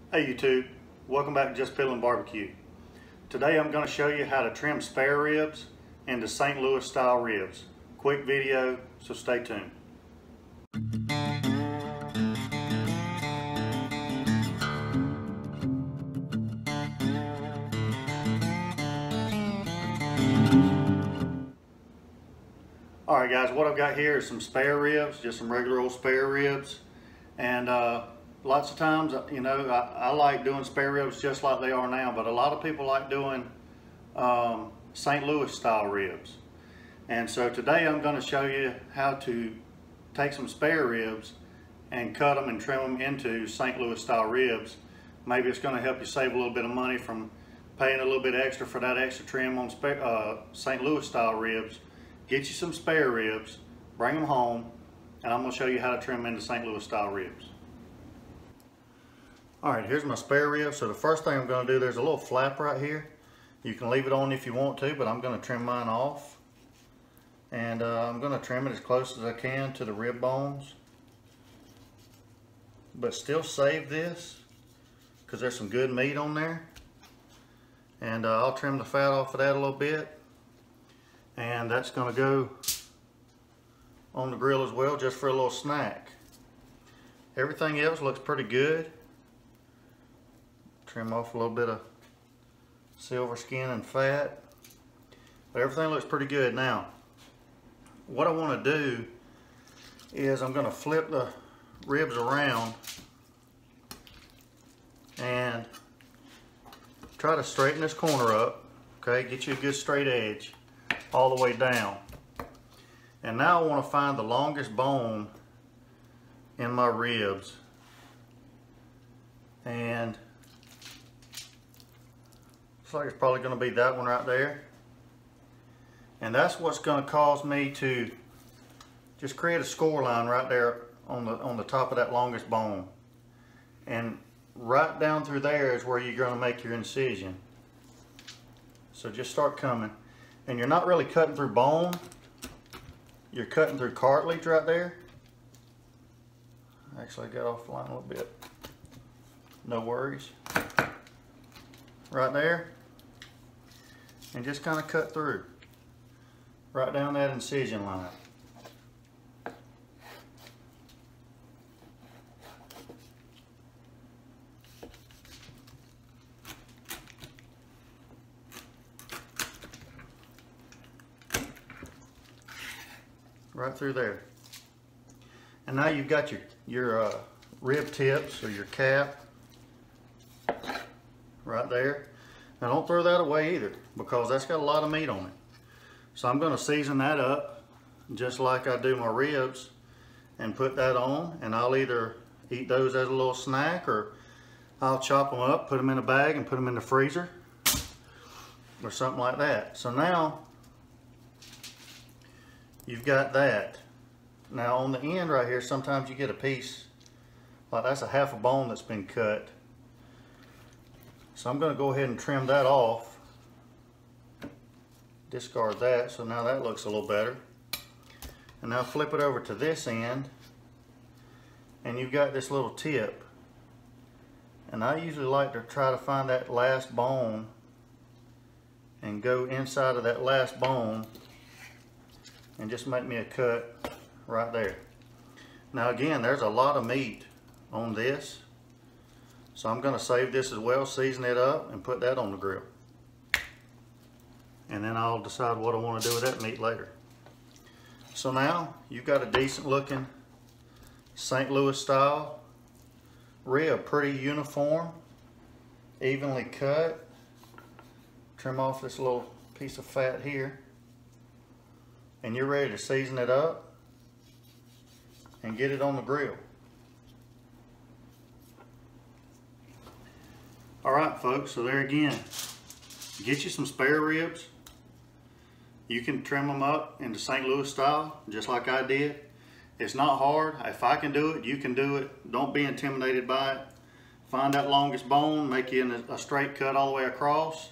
Hey YouTube, welcome back to Just Piddlin Barbecue. Today I'm going to show you how to trim spare ribs into St. Louis style ribs. Quick video, so stay tuned. Alright guys, what I've got here is some spare ribs, just some regular old spare ribs. And lots of times, you know, I like doing spare ribs just like they are now, but a lot of people like doing St. Louis style ribs. And so today I'm going to show you how to take some spare ribs and cut them and trim them into St. Louis style ribs. Maybe it's going to help you save a little bit of money from paying a little bit extra for that extra trim on St. Louis style ribs. Get you some spare ribs, bring them home, and I'm going to show you how to trim them into St. Louis style ribs. Alright, here's my spare ribs. So the first thing I'm going to do, there's a little flap right here. You can leave it on if you want to, but I'm going to trim mine off. And I'm going to trim it as close as I can to the rib bones. But still save this, because there's some good meat on there. And I'll trim the fat off of that a little bit. And that's going to go on the grill as well, just for a little snack. Everything else looks pretty good. Trim off a little bit of silver skin and fat, but everything looks pretty good. Now what I want to do is I'm going to flip the ribs around and try to straighten this corner up. Okay, get you a good straight edge all the way down. And now I want to find the longest bone in my ribs, and looks like it's probably going to be that one right there. And that's what's going to cause me to just create a score line right there on the top of that longest bone. And right down through there is where you're going to make your incision. So just start coming. And you're not really cutting through bone, you're cutting through cartilage right there. Actually, I got off the line a little bit. No worries. Right there. And just kind of cut through. Right down that incision line. Right through there. And now you've got your rib tips or your cap right there. Now don't throw that away either, because that's got a lot of meat on it. So I'm going to season that up just like I do my ribs and put that on, and I'll either eat those as a little snack, or I'll chop them up, put them in a bag and put them in the freezer or something like that. So now you've got that. Now on the end right here, sometimes you get a piece, like that's a half a bone that's been cut. So I'm going to go ahead and trim that off. Discard that, so now that looks a little better. And now flip it over to this end, and you've got this little tip. And I usually like to try to find that last bone and go inside of that last bone and just make me a cut right there. Now again, there's a lot of meat on this, so I'm going to save this as well, season it up, and put that on the grill. And then I'll decide what I want to do with that meat later. So now you've got a decent looking St. Louis style rib, pretty uniform, evenly cut. Trim off this little piece of fat here, and you're ready to season it up and get it on the grill. Alright folks, so there again, get you some spare ribs. You can trim them up into St. Louis style, just like I did. It's not hard. If I can do it, you can do it. Don't be intimidated by it. Find that longest bone, make you a straight cut all the way across.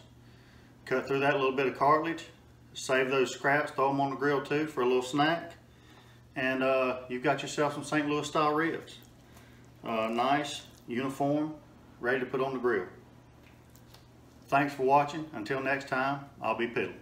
Cut through that little bit of cartilage. Save those scraps, throw them on the grill too for a little snack. And you've got yourself some St. Louis style ribs. Nice, uniform, ready to put on the grill. Thanks for watching. Until next time, I'll be piddling.